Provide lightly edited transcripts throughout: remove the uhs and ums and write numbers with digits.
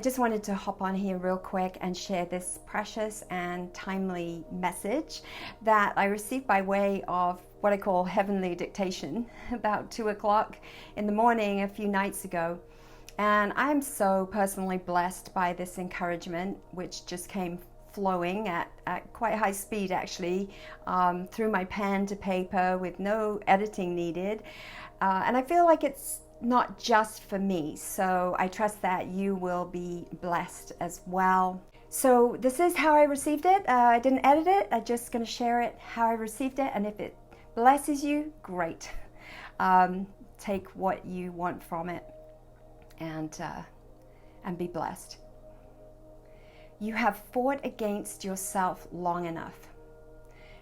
just wanted to hop on here real quick and share this precious and timely message that I received by way of what I call heavenly dictation about 2 o'clock in the morning a few nights ago. And I'm so personally blessed by this encouragement, which just came flowing at quite high speed actually, through my pen to paper with no editing needed. And I feel like it's not just for me, so I trust that you will be blessed as well. So this is how I received it. I didn't edit it, I'm just going to share it how I received it, and if it blesses you, great. Take what you want from it and be blessed. You have fought against yourself long enough,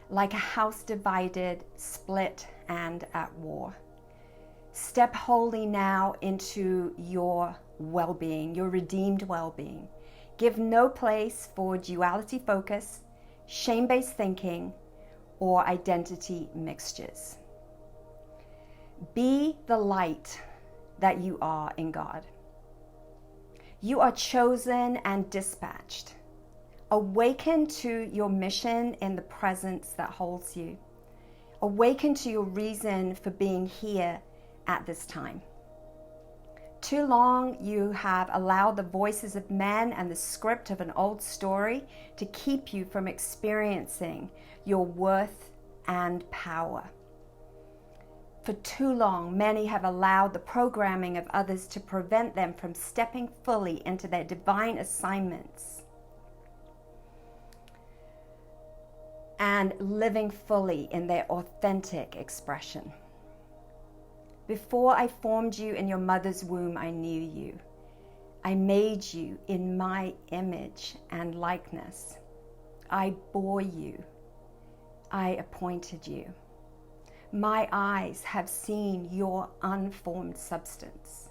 like a house divided, split, and at war. Step wholly now into your well-being, your redeemed well-being. Give no place for duality focus, shame-based thinking, or identity mixtures. Be the light that you are in God. You are chosen and dispatched. Awaken to your mission in the presence that holds you. Awaken to your reason for being here at this time. Too long you have allowed the voices of men and the script of an old story to keep you from experiencing your worth and power. For too long, many have allowed the programming of others to prevent them from stepping fully into their divine assignments and living fully in their authentic expression. Before I formed you in your mother's womb, I knew you. I made you in my image and likeness. I bore you. I appointed you. My eyes have seen your unformed substance.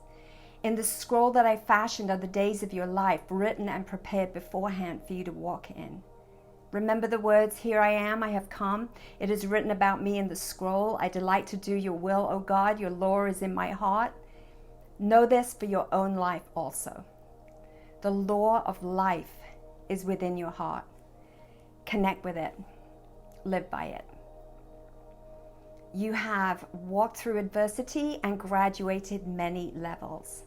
In the scroll that I fashioned are the days of your life, written and prepared beforehand for you to walk in. Remember the words, "Here I am, I have come. It is written about me in the scroll. I delight to do your will, O God. Your law is in my heart." Know this for your own life also. The law of life is within your heart. Connect with it. Live by it. You have walked through adversity and graduated many levels.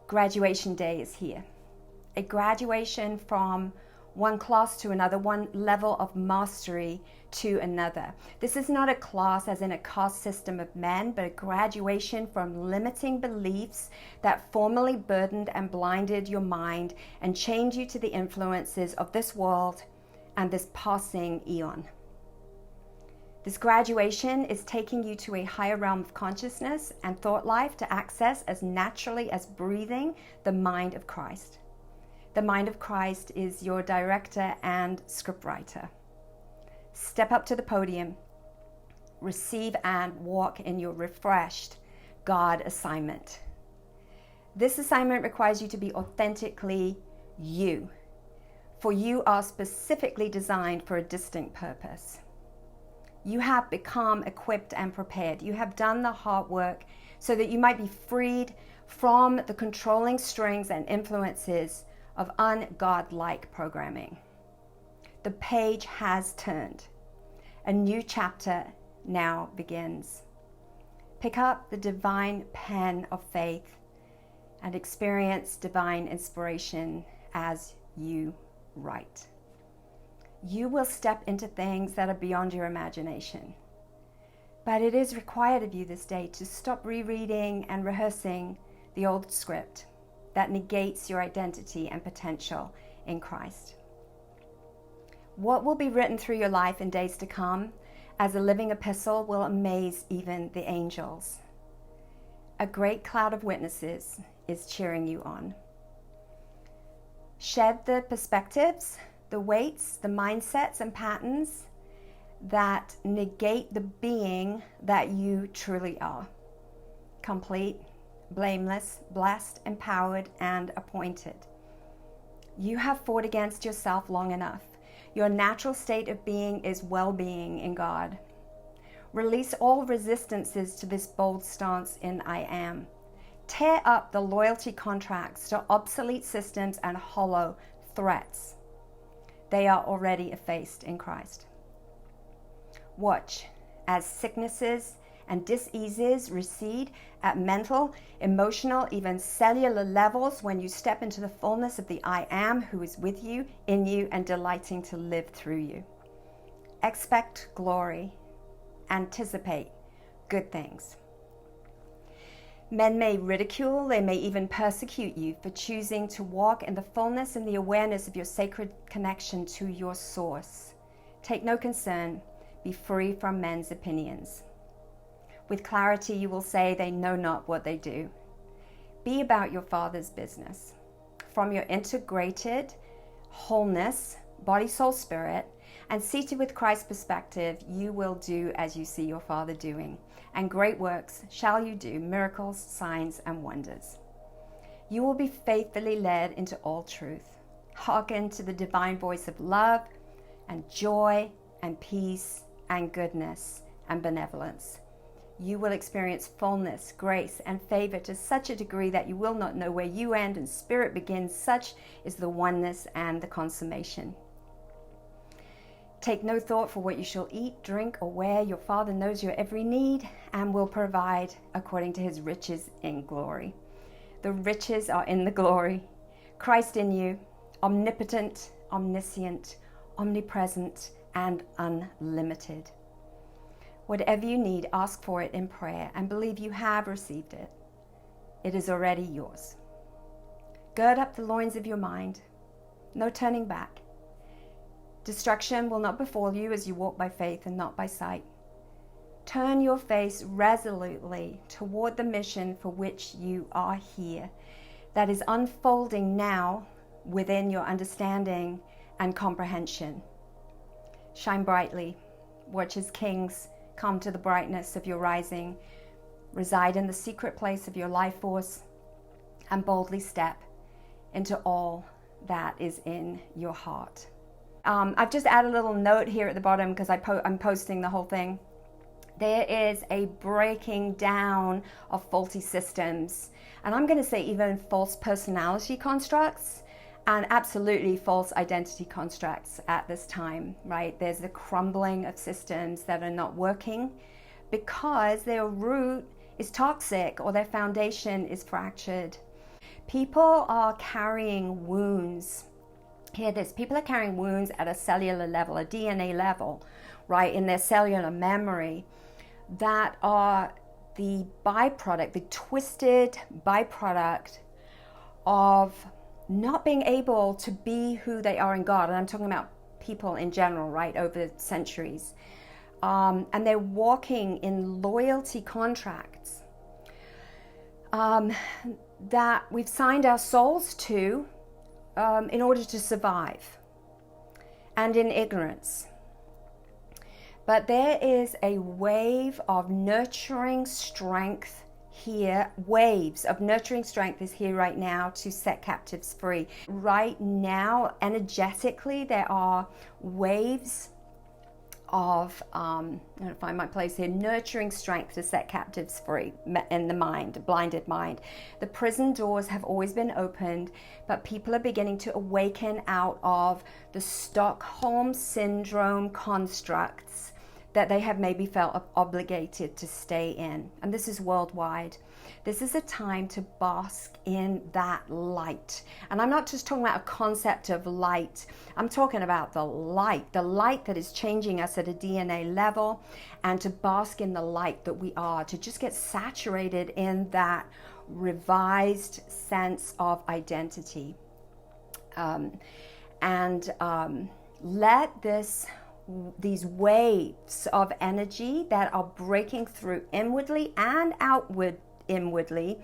Graduation day is here. A graduation from one class to another, one level of mastery to another. This is not a class as in a caste system of men, but a graduation from limiting beliefs that formerly burdened and blinded your mind and chained you to the influences of this world and this passing eon. This graduation is taking you to a higher realm of consciousness and thought life to access as naturally as breathing the mind of Christ. The mind of Christ is your director and scriptwriter. Step up to the podium, receive and walk in your refreshed God assignment. This assignment requires you to be authentically you, for you are specifically designed for a distinct purpose. You have become equipped and prepared. You have done the hard work so that you might be freed from the controlling strings and influences of ungodlike programming. The page has turned. A new chapter now begins. Pick up the divine pen of faith and experience divine inspiration as you write. You will step into things that are beyond your imagination. But it is required of you this day to stop rereading and rehearsing the old script that negates your identity and potential in Christ. What will be written through your life in days to come as a living epistle will amaze even the angels. A great cloud of witnesses is cheering you on. Shed the perspectives, the weights, the mindsets and patterns that negate the being that you truly are. Complete, blameless, blessed, empowered, and appointed. You have fought against yourself long enough. Your natural state of being is well-being in God. Release all resistances to this bold stance in I am. Tear up the loyalty contracts to obsolete systems and hollow threats. They are already effaced in Christ. Watch as sicknesses and diseases recede at mental, emotional, even cellular levels when you step into the fullness of the I am who is with you, in you, and delighting to live through you. Expect glory. Anticipate good things. Men may ridicule, they may even persecute you for choosing to walk in the fullness and the awareness of your sacred connection to your source. Take no concern, be free from men's opinions. With clarity you will say they know not what they do. Be about your Father's business. From your integrated wholeness, body, soul, spirit, and seated with Christ's perspective, you will do as you see your Father doing. And great works shall you do, miracles, signs, and wonders. You will be faithfully led into all truth. Hearken to the divine voice of love and joy and peace and goodness and benevolence. You will experience fullness, grace, and favor to such a degree that you will not know where you end and spirit begins. Such is the oneness and the consummation. Take no thought for what you shall eat, drink, or wear. Your Father knows your every need and will provide according to his riches in glory. The riches are in the glory. Christ in you, omnipotent, omniscient, omnipresent, and unlimited. Whatever you need, ask for it in prayer and believe you have received it. It is already yours. Gird up the loins of your mind. No turning back. Destruction will not befall you as you walk by faith and not by sight. Turn your face resolutely toward the mission for which you are here, that is unfolding now within your understanding and comprehension. Shine brightly. Watch as kings come to the brightness of your rising. Reside in the secret place of your life force and boldly step into all that is in your heart. I've just added a little note here at the bottom because I'm posting the whole thing. There is a breaking down of faulty systems, and I'm going to say even false personality constructs and absolutely false identity constructs at this time, right? There's the crumbling of systems that are not working because their root is toxic or their foundation is fractured. People are carrying wounds. Hear this, people are carrying wounds at a cellular level, a DNA level, right, in their cellular memory that are the byproduct, the twisted byproduct of not being able to be who they are in God. And I'm talking about people in general, right, over centuries. And they're walking in loyalty contracts that we've signed our souls to in order to survive, and in ignorance. But there is a wave of nurturing strength here. Waves of nurturing strength is here right now to set captives free. Right now, energetically, there are waves of, I'm going to find my place here, nurturing strength to set captives free in the mind, blinded mind. The prison doors have always been opened, but people are beginning to awaken out of the Stockholm Syndrome constructs that they have maybe felt obligated to stay in. And this is worldwide. This is a time to bask in that light. And I'm not just talking about a concept of light. I'm talking about the light that is changing us at a DNA level, and to bask in the light that we are, to just get saturated in that revised sense of identity. Let these waves of energy that are breaking through inwardly and inwardly,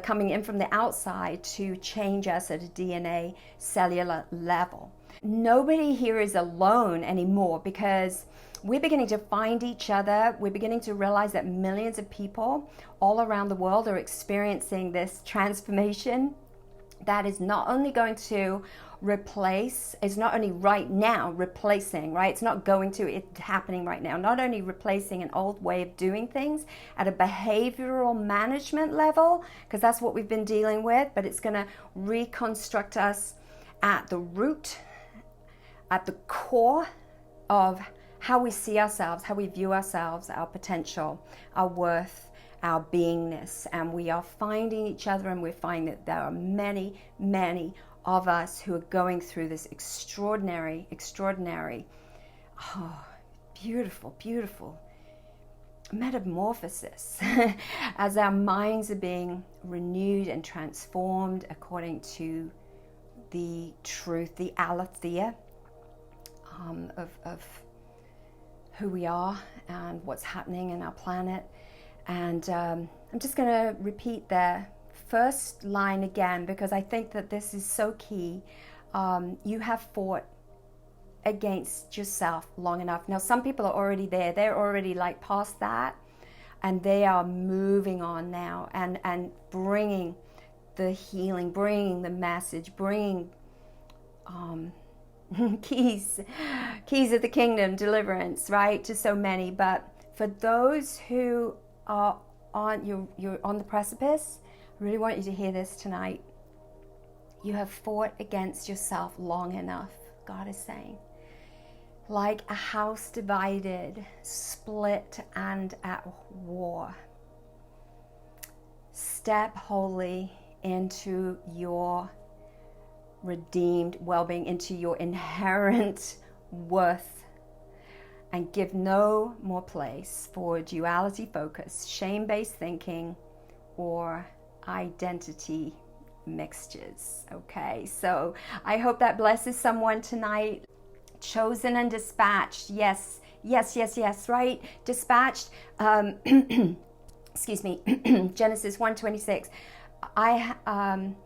coming in from the outside to change us at a DNA cellular level. Nobody here is alone anymore because we're beginning to find each other. We're beginning to realize that millions of people all around the world are experiencing this transformation that is not only going to replace, it's not only right now replacing, right? It's not going to, it's happening right now. Not only replacing an old way of doing things at a behavioral management level, because that's what we've been dealing with, but it's going to reconstruct us at the root, at the core of how we see ourselves, how we view ourselves, our potential, our worth, our beingness. And we are finding each other, and we're finding that there are many, many of us who are going through this extraordinary, beautiful, beautiful metamorphosis as our minds are being renewed and transformed according to the truth, the aletheia of who we are and what's happening in our planet. And I'm just going to repeat the first line again, because I think that this is so key. You have fought against yourself long enough. Now, some people are already there. They're already like past that, and they are moving on now and bringing the healing, bringing the message, bringing keys of the kingdom, deliverance, right, to so many. But for those who are you're on the precipice, I really want you to hear this tonight. You have fought against yourself long enough, God is saying. Like a house divided, split, and at war. Step wholly into your redeemed well-being, into your inherent worth, and give no more place for duality focus, shame-based thinking, or identity mixtures. Okay, so I hope that blesses someone tonight. Chosen and dispatched. Yes, right? Dispatched. Excuse me. Genesis 1:26.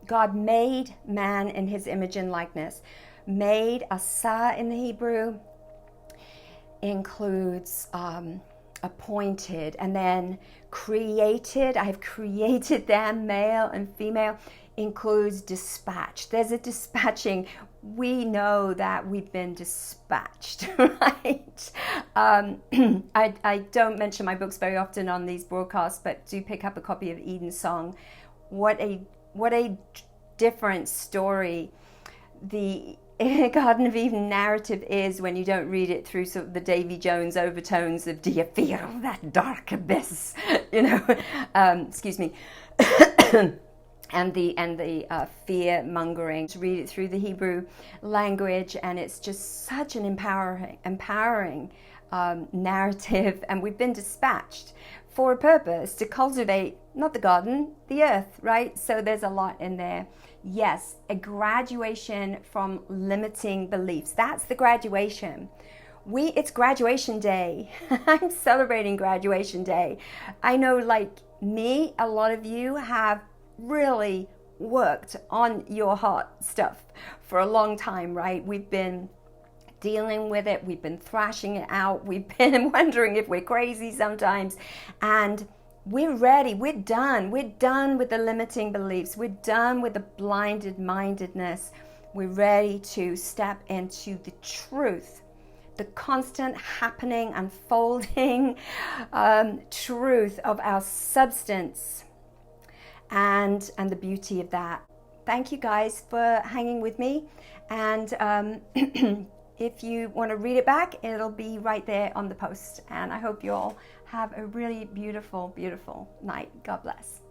God made man in his image and likeness. Made, asa in the Hebrew, includes appointed, and then created. I have created them, male and female, includes dispatched. There's a dispatching. We know that we've been dispatched, right? I don't mention my books very often on these broadcasts, but do pick up a copy of Eden's Song. What a different story the Garden of Eden narrative is when you don't read it through sort of the Davy Jones overtones of "Do you feel that dark abyss?" Excuse me. and the fear mongering. To read it through the Hebrew language, and it's just such an empowering narrative. And we've been dispatched for a purpose, to cultivate not the garden, the earth, right? So there's a lot in there. Yes, a graduation from limiting beliefs. That's the graduation. It's graduation day. I'm celebrating graduation day. I know, like me, a lot of you have really worked on your heart stuff for a long time, right? We've been dealing with it. We've been thrashing it out. We've been wondering if we're crazy sometimes. And we're ready. We're done. We're done with the limiting beliefs. We're done with the blinded mindedness. We're ready to step into the truth, the constant happening, unfolding truth of our substance and the beauty of that. Thank you guys for hanging with me. And if you want to read it back, it'll be right there on the post. And I hope you all have a really beautiful, beautiful night. God bless.